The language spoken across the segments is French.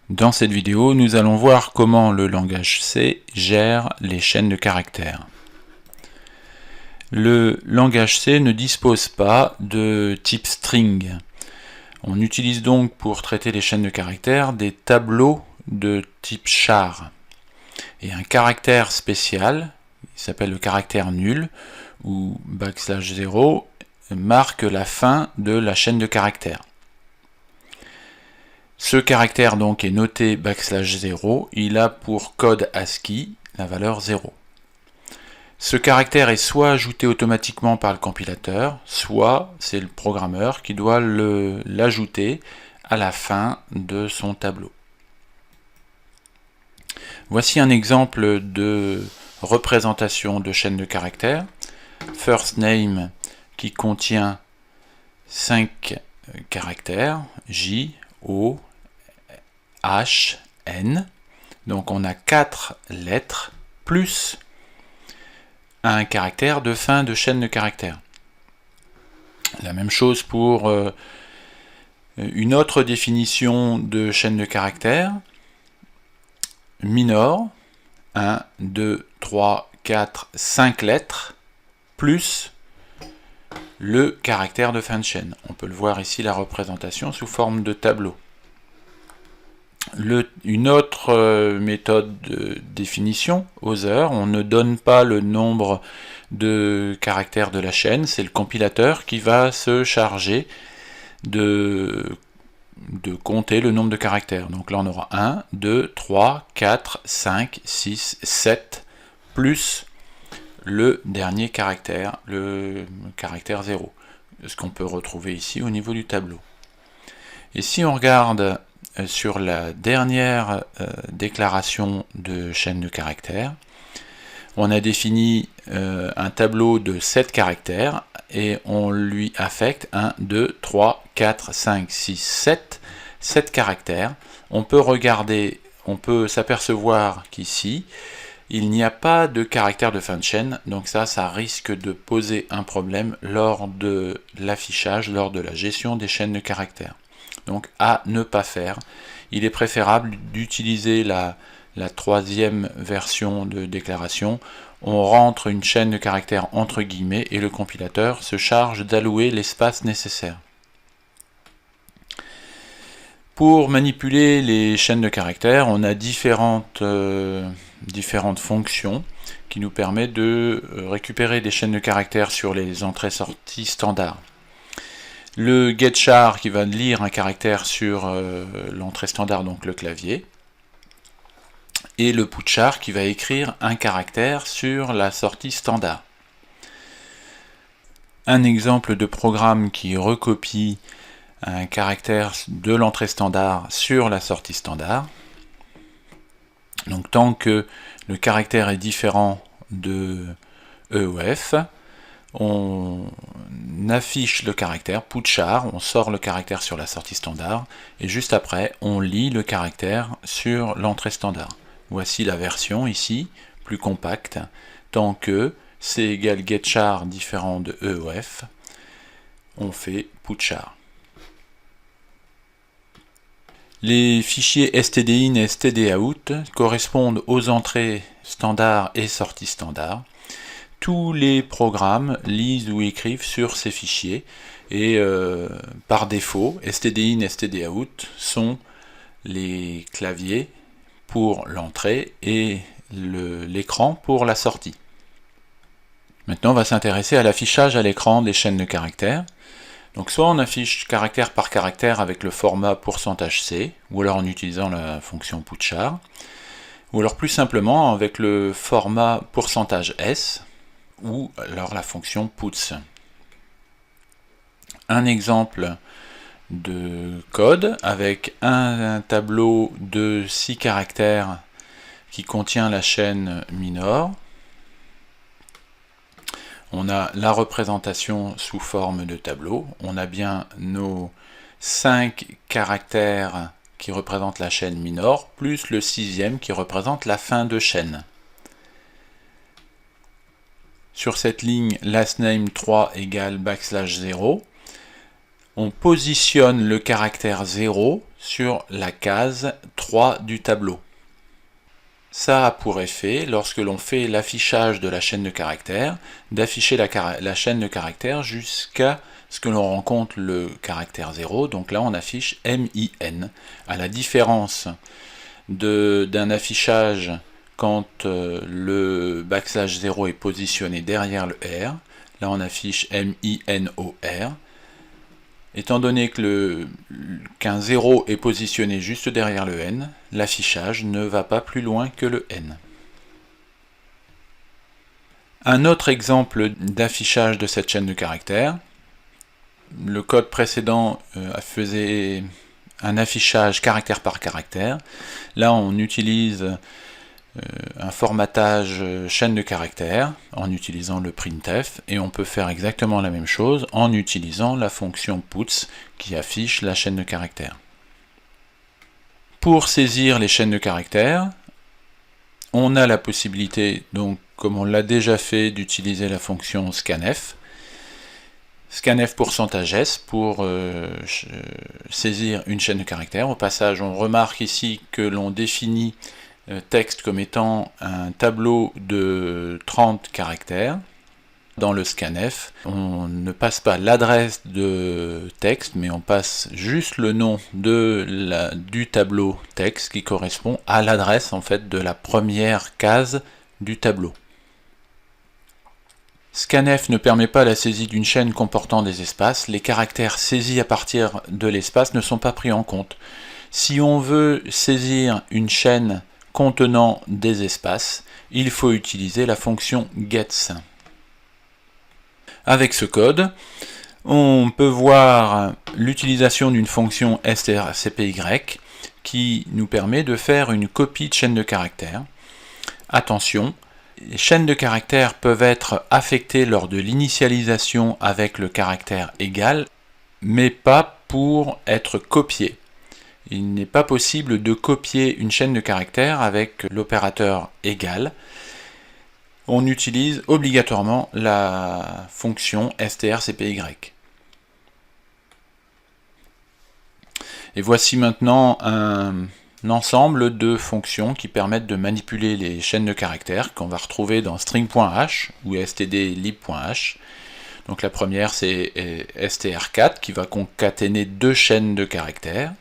Dans cette vidéo, nous allons voir comment le langage C gère les chaînes de caractères. Le langage C ne dispose pas de type string. On utilise donc pour traiter les chaînes de caractères des tableaux de type char. Et un caractère spécial, qui s'appelle le caractère nul, ou \0, marque la fin de la chaîne de caractères. Ce caractère donc est noté \0, il a pour code ASCII la valeur 0. Ce caractère est soit ajouté automatiquement par le compilateur, soit c'est le programmeur qui doit l'ajouter à la fin de son tableau. Voici un exemple de représentation de chaîne de caractères. First name qui contient 5 caractères, J, O, H, N. Donc on a 4 lettres plus un caractère de fin de chaîne de caractères. La même chose pour une autre définition de chaîne de caractères. Minor, 1, 2, 3, 4, 5 lettres, plus le caractère de fin de chaîne. On peut le voir ici, la représentation sous forme de tableau. Une autre méthode de définition, other, on ne donne pas le nombre de caractères de la chaîne, c'est le compilateur qui va se charger de compter le nombre de caractères. Donc là on aura 1, 2, 3, 4, 5, 6, 7, plus le dernier caractère, le caractère 0, ce qu'on peut retrouver ici au niveau du tableau. Et si on regarde sur la dernière déclaration de chaîne de caractères, on a défini un tableau de 7 caractères et on lui affecte 1, 2, 3, 4, 5, 6, 7 caractères. On peut regarder, on peut s'apercevoir qu'ici, il n'y a pas de caractère de fin de chaîne, donc ça risque de poser un problème lors de l'affichage, lors de la gestion des chaînes de caractères. Donc à ne pas faire. Il est préférable d'utiliser la troisième version de déclaration. On rentre une chaîne de caractères entre guillemets et le compilateur se charge d'allouer l'espace nécessaire. Pour manipuler les chaînes de caractères, on a différentes fonctions qui nous permettent de récupérer des chaînes de caractères sur les entrées-sorties standards. Le getChar qui va lire un caractère sur l'entrée standard, donc le clavier, et le putChar qui va écrire un caractère sur la sortie standard. Un exemple de programme qui recopie un caractère de l'entrée standard sur la sortie standard. Donc tant que le caractère est différent de EOF, on affiche le caractère, putChar, on sort le caractère sur la sortie standard, et juste après, on lit le caractère sur l'entrée standard. Voici la version ici, plus compacte, tant que C égale getChar différent de EOF, on fait putChar. Les fichiers stdin et stdout correspondent aux entrées standard et sorties standard. Tous les programmes lisent ou écrivent sur ces fichiers et par défaut, stdin et stdout sont les claviers pour l'entrée et l'écran pour la sortie. Maintenant, on va s'intéresser à l'affichage à l'écran des chaînes de caractères. Donc soit on affiche caractère par caractère avec le format %C, ou alors en utilisant la fonction putChar, ou alors plus simplement avec le format %S, ou alors la fonction puts. Un exemple de code avec un tableau de 6 caractères qui contient la chaîne minor. On a la représentation sous forme de tableau. On a bien nos 5 caractères qui représentent la chaîne minor, plus le 6e qui représente la fin de chaîne. Sur cette ligne, lastName 3 égale \0. On positionne le caractère 0 sur la case 3 du tableau. Ça a pour effet, lorsque l'on fait l'affichage de la chaîne de caractères, d'afficher la chaîne de caractères jusqu'à ce que l'on rencontre le caractère 0. Donc là, on affiche MIN. À la différence d'un affichage quand le backslash 0 est positionné derrière le R. Là, on affiche MINOR. Étant donné qu'un 0 est positionné juste derrière le N, l'affichage ne va pas plus loin que le N. Un autre exemple d'affichage de cette chaîne de caractères, le code précédent faisait un affichage caractère par caractère. Là, on utilise un formatage chaîne de caractères en utilisant le printf, et on peut faire exactement la même chose en utilisant la fonction puts qui affiche la chaîne de caractères. Pour saisir les chaînes de caractères, on a la possibilité, donc comme on l'a déjà fait, d'utiliser la fonction scanf. Scanf %s pour saisir une chaîne de caractères. Au passage, on remarque ici que l'on définit texte comme étant un tableau de 30 caractères. Dans le scanf, on ne passe pas l'adresse de texte, mais on passe juste le nom du tableau texte qui correspond à l'adresse en fait de la première case du tableau. Scanf ne permet pas la saisie d'une chaîne comportant des espaces. Les caractères saisis à partir de l'espace ne sont pas pris en compte. Si on veut saisir une chaîne contenant des espaces, il faut utiliser la fonction gets. Avec ce code, on peut voir l'utilisation d'une fonction strcpy qui nous permet de faire une copie de chaîne de caractères. Attention, les chaînes de caractères peuvent être affectées lors de l'initialisation avec le caractère égal, mais pas pour être copiées. Il n'est pas possible de copier une chaîne de caractères avec l'opérateur égal. On utilise obligatoirement la fonction strcpy. Et voici maintenant un ensemble de fonctions qui permettent de manipuler les chaînes de caractères qu'on va retrouver dans string.h ou stdlib.h. Donc la première c'est str4 qui va concaténer deux chaînes de caractères.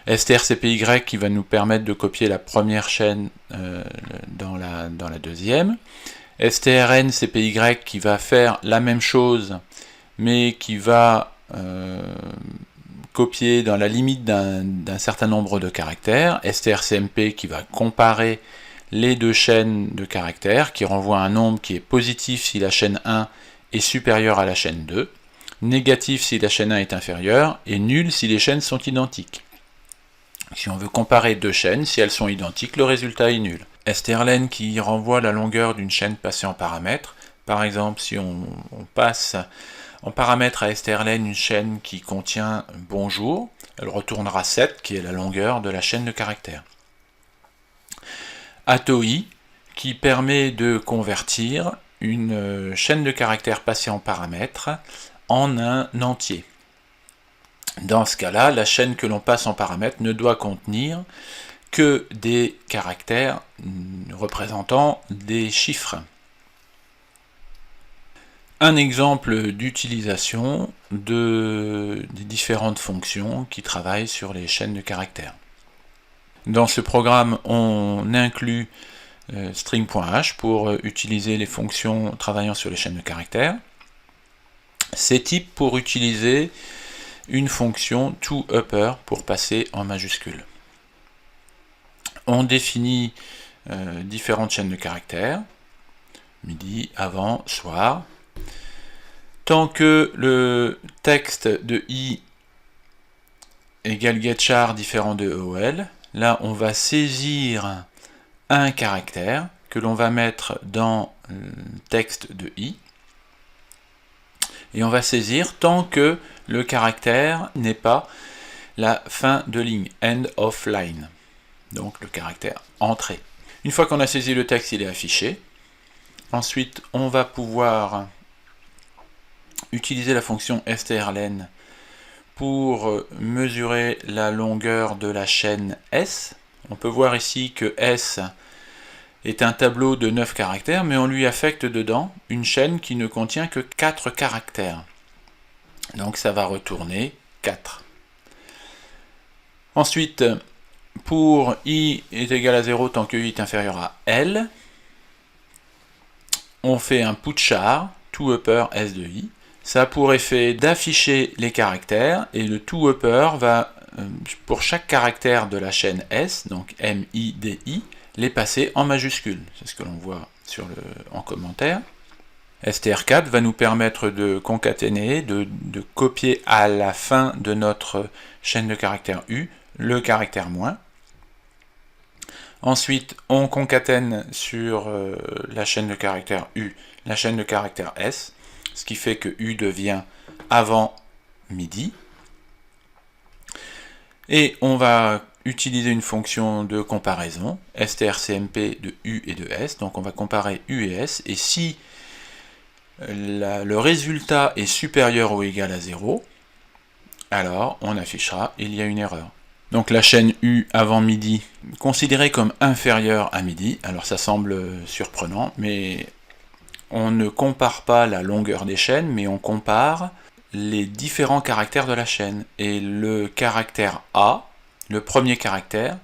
strcpy qui va nous permettre de copier la première chaîne dans la deuxième. strncpy qui va faire la même chose mais qui va copier dans la limite d'un certain nombre de caractères. strcmp qui va comparer les deux chaînes de caractères, qui renvoie un nombre qui est positif si la chaîne 1 est supérieure à la chaîne 2, négatif si la chaîne 1 est inférieure, et nul si les chaînes sont identiques. Si on veut comparer deux chaînes, si elles sont identiques, le résultat est nul. strlen qui renvoie la longueur d'une chaîne passée en paramètres. Par exemple, si on passe en paramètre à strlen une chaîne qui contient bonjour, elle retournera 7, qui est la longueur de la chaîne de caractères. Atoi, qui permet de convertir une chaîne de caractères passée en paramètres en un entier. Dans ce cas-là, la chaîne que l'on passe en paramètres ne doit contenir que des caractères représentant des chiffres. Un exemple d'utilisation des différentes fonctions qui travaillent sur les chaînes de caractères. Dans ce programme, on inclut string.h pour utiliser les fonctions travaillant sur les chaînes de caractères. ctype pour utiliser une fonction toUpper pour passer en majuscule. On définit différentes chaînes de caractères, midi, avant, soir. Tant que le texte de i égale getchar différent de EOL, là on va saisir un caractère que l'on va mettre dans le texte de i, et on va saisir tant que le caractère n'est pas la fin de ligne, end of line, donc le caractère entrée. Une fois qu'on a saisi le texte, il est affiché. Ensuite, on va pouvoir utiliser la fonction strlen pour mesurer la longueur de la chaîne S. On peut voir ici que S est un tableau de 9 caractères, mais on lui affecte dedans une chaîne qui ne contient que 4 caractères. Donc ça va retourner 4. Ensuite, pour i est égal à 0 tant que i est inférieur à L, on fait un putchar, toUpper S de i. Ça a pour effet d'afficher les caractères, et le toUpper va, pour chaque caractère de la chaîne S, donc M, I, D, I, les passer en majuscule. C'est ce que l'on voit en commentaire. str4 va nous permettre de concaténer, de copier à la fin de notre chaîne de caractères U le caractère moins. Ensuite, on concatène sur la chaîne de caractères U la chaîne de caractères S, ce qui fait que U devient avant midi. Et on va utiliser une fonction de comparaison, strcmp de U et de S, donc on va comparer U et S, et si le résultat est supérieur ou égal à 0, alors on affichera il y a une erreur. Donc la chaîne U avant midi, considérée comme inférieure à midi, alors ça semble surprenant, mais on ne compare pas la longueur des chaînes, mais on compare les différents caractères de la chaîne. Et le caractère A, le premier caractère,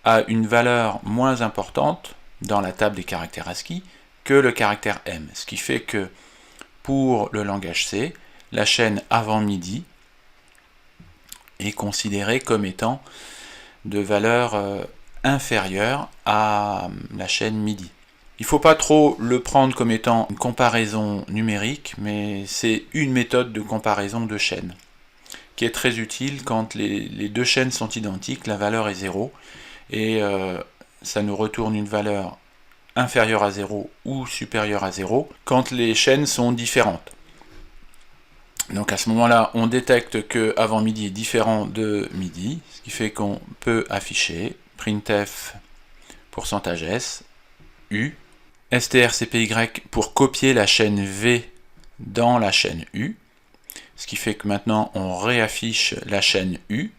a une valeur moins importante dans la table des caractères ASCII que le caractère M. Ce qui fait que pour le langage C, la chaîne avant midi est considérée comme étant de valeur inférieure à la chaîne midi. Il ne faut pas trop le prendre comme étant une comparaison numérique, mais c'est une méthode de comparaison de chaînes, qui est très utile quand les deux chaînes sont identiques, la valeur est 0, et ça nous retourne une valeur inférieure à 0 ou supérieure à 0 quand les chaînes sont différentes. Donc à ce moment-là, on détecte que avant midi est différent de midi, ce qui fait qu'on peut afficher printf %s u strcpy pour copier la chaîne V dans la chaîne U, ce qui fait que maintenant on réaffiche la chaîne U,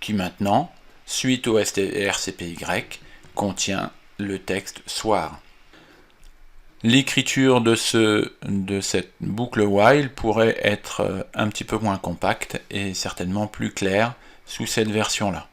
qui maintenant, suite au strcpy, contient le texte soir. L'écriture de cette boucle while pourrait être un petit peu moins compacte et certainement plus claire sous cette version-là.